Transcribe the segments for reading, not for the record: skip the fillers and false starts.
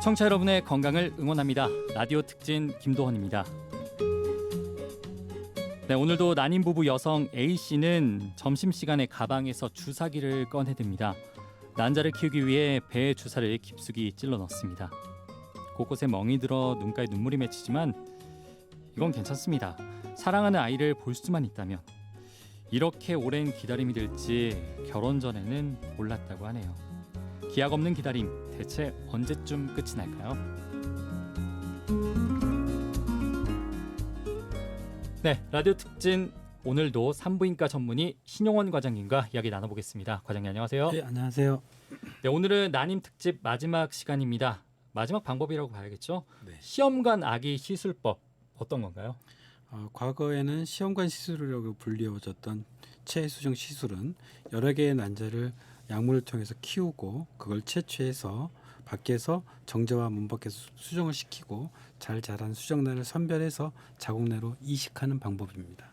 청취자 여러분의 건강을 응원합니다. 라디오 특진 김도헌입니다. 네, 오늘도 난임 부부 여성 A씨는 점심시간에 가방에서 주사기를 꺼내듭니다. 난자를 키우기 위해 배에 주사를 깊숙이 찔러 넣습니다. 곳곳에 멍이 들어 눈가에 눈물이 맺히지만 이건 괜찮습니다. 사랑하는 아이를 볼 수만 있다면. 이렇게 오랜 기다림이 될지 결혼 전에는 몰랐다고 하네요. 기약 없는 기다림, 대체 언제쯤 끝이 날까요? 네, 라디오 특진 오늘도 산부인과 전문의 신용원 과장님과 이야기 나눠보겠습니다. 과장님 안녕하세요. 네, 안녕하세요. 네, 오늘은 난임 특집 마지막 시간입니다. 마지막 방법이라고 봐야겠죠? 네. 시험관 아기 시술법 어떤 건가요? 과거에는 시험관 시술이라고 불리워졌던 체수정 시술은 여러 개의 난자를 약물을 통해서 키우고 그걸 채취해서 밖에서 정자와 문 밖에서 수정을 시키고 잘 자란 수정란을 선별해서 자궁내로 이식하는 방법입니다.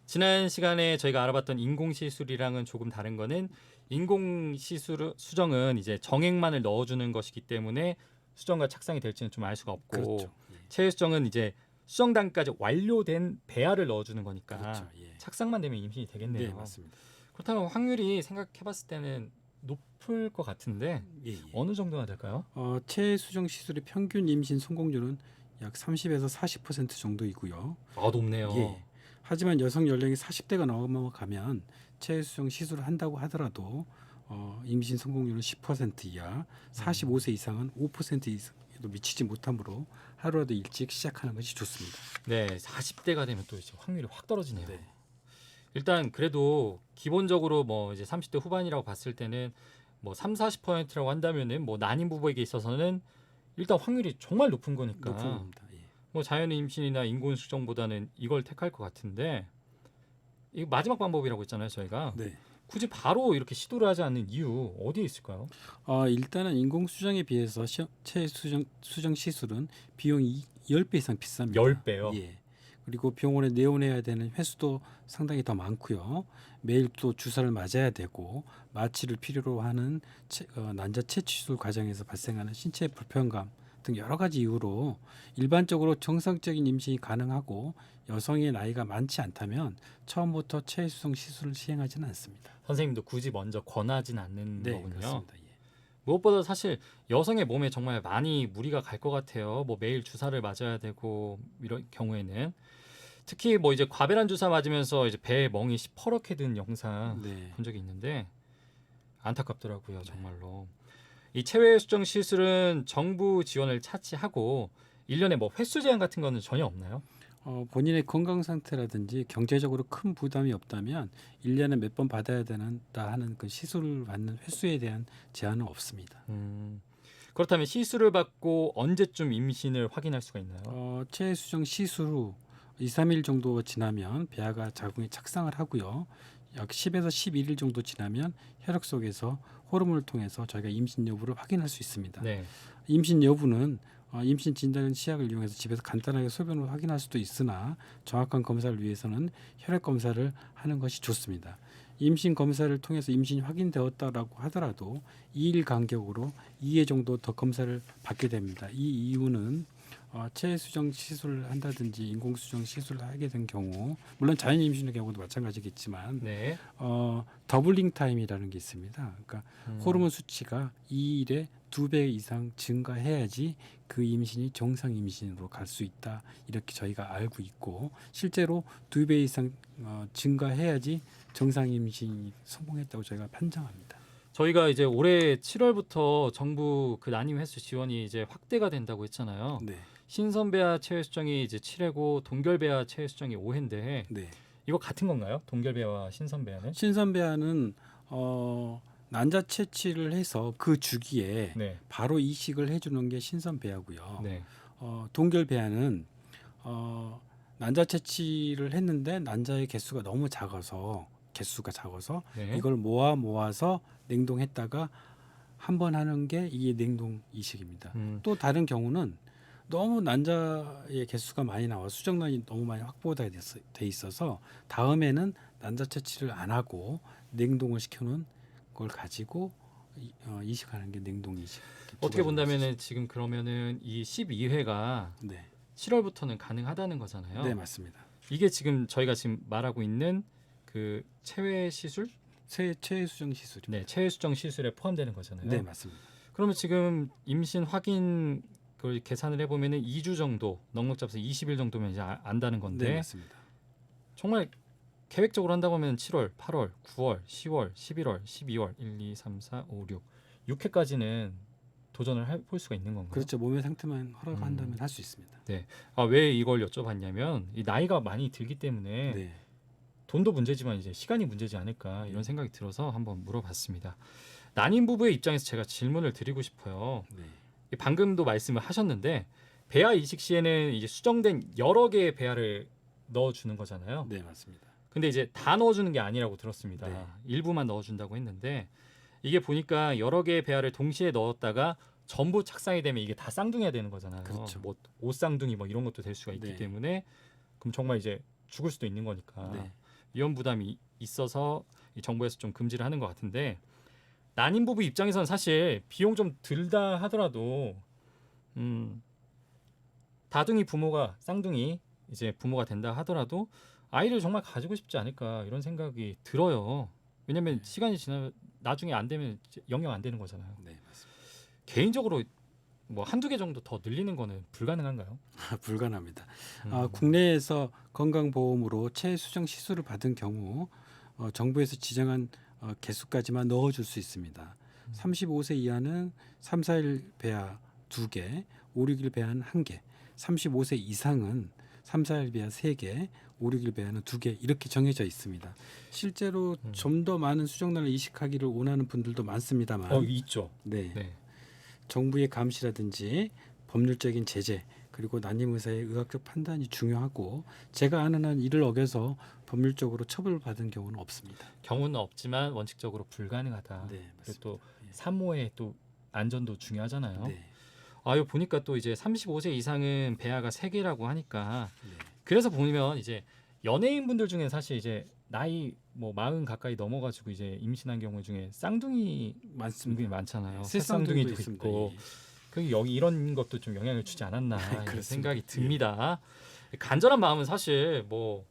지난 시간에 저희가 알아봤던 인공시술이랑은 조금 다른 거는 인공시술 수정은 이제 정액만을 넣어주는 것이기 때문에 수정과 착상이 될지는 좀 알 수가 없고 그렇죠. 예. 체수정은 이제 수정단까지 완료된 배아를 넣어주는 거니까 그렇죠. 예. 착상만 되면 임신이 되겠네요. 네, 맞습니다. 그렇다면 확률이 생각해봤을 때는 높을 것 같은데 예. 어느 정도나 될까요? 체수정 시술의 평균 임신 성공률은 약 30에서 40% 정도이고요. 아, 높네요. 예. 하지만 여성 연령이 40대가 넘어가면 체수정 시술을 한다고 하더라도 임신 성공률은 10% 이하, 45세 이상은 5% 이상에도 미치지 못하므로 하루라도 일찍 시작하는 것이 좋습니다. 네, 40대가 되면 또 이제 확률이 확 떨어지네요. 네. 일단 그래도 기본적으로 뭐 이제 30대 후반이라고 봤을 때는 뭐 3, 40%라고 한다면은 뭐 난임 부부에게 있어서는 일단 확률이 정말 높은 거니까 높은 겁니다. 예. 뭐 자연 임신이나 인공 수정보다는 이걸 택할 것 같은데 이거 마지막 방법이라고 했잖아요, 저희가. 네. 굳이 바로 이렇게 시도를 하지 않는 이유 어디에 있을까요? 일단은 인공 수정에 비해서 체수정 시술은 비용이 10배 이상 비쌉니다. 10배요? 예. 그리고 병원에 내원해야 되는 횟수도 상당히 더 많고요. 매일 또 주사를 맞아야 되고 마취를 필요로 하는 난자 채취 시술 과정에서 발생하는 신체 불편감 등 여러 가지 이유로 일반적으로 정상적인 임신이 가능하고 여성의 나이가 많지 않다면 처음부터 체수정 시술을 시행하지는 않습니다. 선생님도 굳이 먼저 권하진 않는 네, 거군요. 그렇습니다. 예. 무엇보다 사실 여성의 몸에 정말 많이 무리가 갈 것 같아요. 뭐 매일 주사를 맞아야 되고 이런 경우에는 특히 뭐 이제 과배란 주사 맞으면서 이제 배에 멍이 시퍼렇게 든 영상 네. 본 적이 있는데 안타깝더라고요, 정말로. 이 체외 수정 시술은 정부 지원을 차치하고 1년에 뭐 횟수 제한 같은 거는 전혀 없나요? 본인의 건강 상태라든지 경제적으로 큰 부담이 없다면 1년에 몇 번 받아야 된다 하는 그 시술을 받는 횟수에 대한 제한은 없습니다. 그렇다면 시술을 받고 언제쯤 임신을 확인할 수가 있나요? 체수정 시술 후 2, 3일 정도 지나면 배아가 자궁에 착상을 하고요. 약 10에서 11일 정도 지나면 혈액 속에서 호르몬을 통해서 저희가 임신 여부를 확인할 수 있습니다. 네. 임신 여부는 임신 진단 시약을 이용해서 집에서 간단하게 소변을 확인할 수도 있으나 정확한 검사를 위해서는 혈액 검사를 하는 것이 좋습니다. 임신 검사를 통해서 임신이 확인되었다라고 하더라도 2일 간격으로 2회 정도 더 검사를 받게 됩니다. 이 이유는 체수정 시술을 한다든지 인공수정 시술을 하게 된 경우 물론 자연 임신의 경우도 마찬가지겠지만 네. 더블링 타임이라는 게 있습니다. 그러니까 호르몬 수치가 2일에 2배 이상 증가해야지 그 임신이 정상 임신으로 갈 수 있다. 이렇게 저희가 알고 있고 실제로 2배 이상 증가해야지 정상 임신이 성공했다고 저희가 판정합니다. 저희가 이제 올해 7월부터 정부 그 난임 횟수 지원이 이제 확대가 된다고 했잖아요. 네. 신선배아 체외 수정이 이제 7회고 동결배아 체외 수정이 5회인데 네. 이거 같은 건가요? 동결배아와 신선배아는? 신선배아는 난자 채취를 해서 그 주기에 네. 바로 이식을 해주는 게 신선배아고요. 네. 동결배아는 난자 채취를 했는데 난자의 개수가 너무 작아서 네. 이걸 모아서 냉동했다가 한 번 하는 게 이게 냉동 이식입니다. 또 다른 경우는 너무 난자의 개수가 많이 나와 수정란이 너무 많이 확보돼 있어서 다음에는 난자 채취를 안 하고 냉동을 시켜놓은 걸 가지고 이식하는 게 냉동 이식. 어떻게 본다면은 지금 그러면은 이 12회가 네, 7월부터는 가능하다는 거잖아요. 네 맞습니다. 이게 지금 저희가 지금 말하고 있는 그 체외 시술, 체외 수정 시술이. 네, 체외 수정 시술에 포함되는 거잖아요. 네 맞습니다. 그러면 지금 임신 확인 그걸 계산을 해보면은 2주 정도 넉넉 잡아서 20일 정도면 이제 안다는 건데 네 맞습니다. 정말 계획적으로 한다고 하면 7월, 8월, 9월, 10월, 11월, 12월 1, 2, 3, 4, 5, 6 6회까지는 도전을 해볼 수가 있는 건가요? 그렇죠. 몸의 상태만 허락한다면 할 수 있습니다. 아, 왜 이걸 여쭤봤냐면 이 나이가 많이 들기 때문에 네, 돈도 문제지만 이제 시간이 문제지 않을까 이런 네. 생각이 들어서 한번 물어봤습니다. 난임 부부의 입장에서 제가 질문을 드리고 싶어요. 네, 방금도 말씀을 하셨는데 배아 이식 시에는 이제 수정된 여러 개의 배아를 넣어주는 거잖아요. 네 맞습니다. 근데 이제 다 넣어주는 게 아니라고 들었습니다. 네. 일부만 넣어준다고 했는데 이게 보니까 여러 개의 배아를 동시에 넣었다가 전부 착상이 되면 이게 다 쌍둥이가 되는 거잖아요. 그렇죠. 뭐 옷쌍둥이 뭐 이런 것도 될 수가 있기 네. 때문에 그럼 정말 이제 죽을 수도 있는 거니까 네. 위험 부담이 있어서 이 정부에서 좀 금지를 하는 것 같은데 난임 부부 입장에서는 사실 비용 좀 들다 하더라도 다둥이 부모가 쌍둥이 이제 부모가 된다 하더라도 아이를 정말 가지고 싶지 않을까 이런 생각이 들어요. 왜냐면 시간이 지나 나중에 안 되면 영영 안 되는 거잖아요. 네 맞습니다. 개인적으로 뭐 한두 개 정도 더 늘리는 거는 불가능한가요? 불가능합니다. 음. 국내에서 건강보험으로 체외 수정 시술을 받은 경우 정부에서 지정한 개수까지만 넣어줄 수 있습니다. 35세 이하는 3, 4일 배아 2개, 5, 6일 배아는 1개, 35세 이상은 3, 4일 배아 3개, 5, 6일 배아는 2개 이렇게 정해져 있습니다. 실제로 좀 더 많은 수정란을 이식하기를 원하는 분들도 많습니다만 있죠. 네. 네. 정부의 감시라든지 법률적인 제재 그리고 난임 의사의 의학적 판단이 중요하고 제가 아는 한 이를 어겨서 법률적으로 처벌받은 경우는 없습니다. 경우는 없지만 원칙적으로 불가능하다. 네, 그리고 맞습니다. 또 산모의 또 안전도 중요하잖아요. 네, 이거 보니까 또 이제 35세 이상은 배아가 3개라고 하니까 네, 그래서 보면 이제 연예인분들 중에 사실 이제 나이 뭐 40 가까이 넘어가지고 이제 임신한 경우 중에 쌍둥이 많습니다. 분들이 많잖아요. 새쌍둥이도 새쌍둥이도 있습니다. 있고 예. 그 여기 이런 것도 좀 영향을 주지 않았나 이런 그렇습니다. 생각이 듭니다. 간절한 마음은 사실 뭐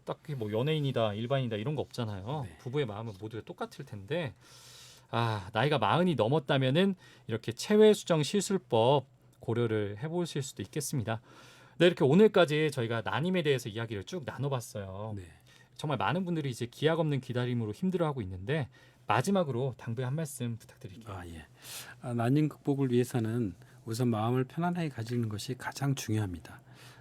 딱히 뭐 연예인이다 일반인이다 이런 거 없잖아요. 네. 부부의 마음은 모두 똑같을 텐데 나이가 40이 넘었다면은 이렇게 체외 수정 시술법 고려를 해보실 수도 있겠습니다. 네, 이렇게 오늘까지 저희가 난임에 대해서 이야기를 쭉 나눠봤어요. 네. 정말 많은 분들이 이제 기약 없는 기다림으로 힘들어하고 있는데 마지막으로 당부의 한 말씀 부탁드릴게요. 예. 난임 극복을 위해서는 우선 마음을 편안하게 가지는 것이 가장 중요합니다.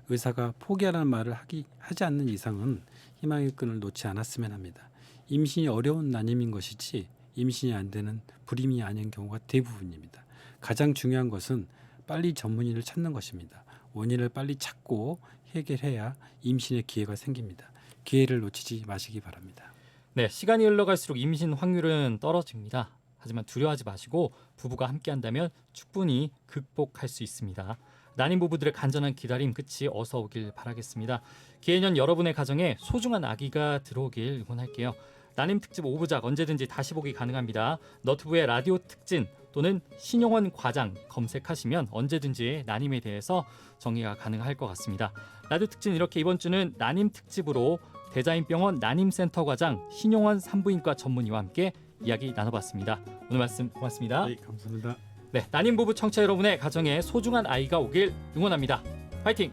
의사가 포기하라는 말을 하지 않는 이상은 희망의 끈을 놓지 않았으면 합니다. 임신이 어려운 난임인 것이지 임신이 안 되는 불임이 아닌 경우가 대부분입니다. 가장 중요한 것은 빨리 전문의를 찾는 것입니다. 원인을 빨리 찾고 해결해야 임신의 기회가 생깁니다. 기회를 놓치지 마시기 바랍니다. 네, 시간이 흘러갈수록 임신 확률은 떨어집니다. 하지만 두려워하지 마시고 부부가 함께한다면 충분히 극복할 수 있습니다. 난임 부부들의 간절한 기다림 끝이 어서 오길 바라겠습니다. 기해년 여러분의 가정에 소중한 아기가 들어오길 응원할게요. 난임 특집 5부작 언제든지 다시 보기 가능합니다. 너튜브에 라디오 특진 또는 신용원 과장 검색하시면 언제든지 난임에 대해서 정의가 가능할 것 같습니다. 라디오 특진 이렇게 이번 주는 난임 특집으로 대자인병원 난임센터 과장 신용원 산부인과 전문의와 함께 이야기 나눠봤습니다. 오늘 말씀 고맙습니다. 네, 감사합니다. 네, 난임 부부 청취자 여러분의 가정에 소중한 아이가 오길 응원합니다. 파이팅!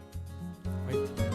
화이팅!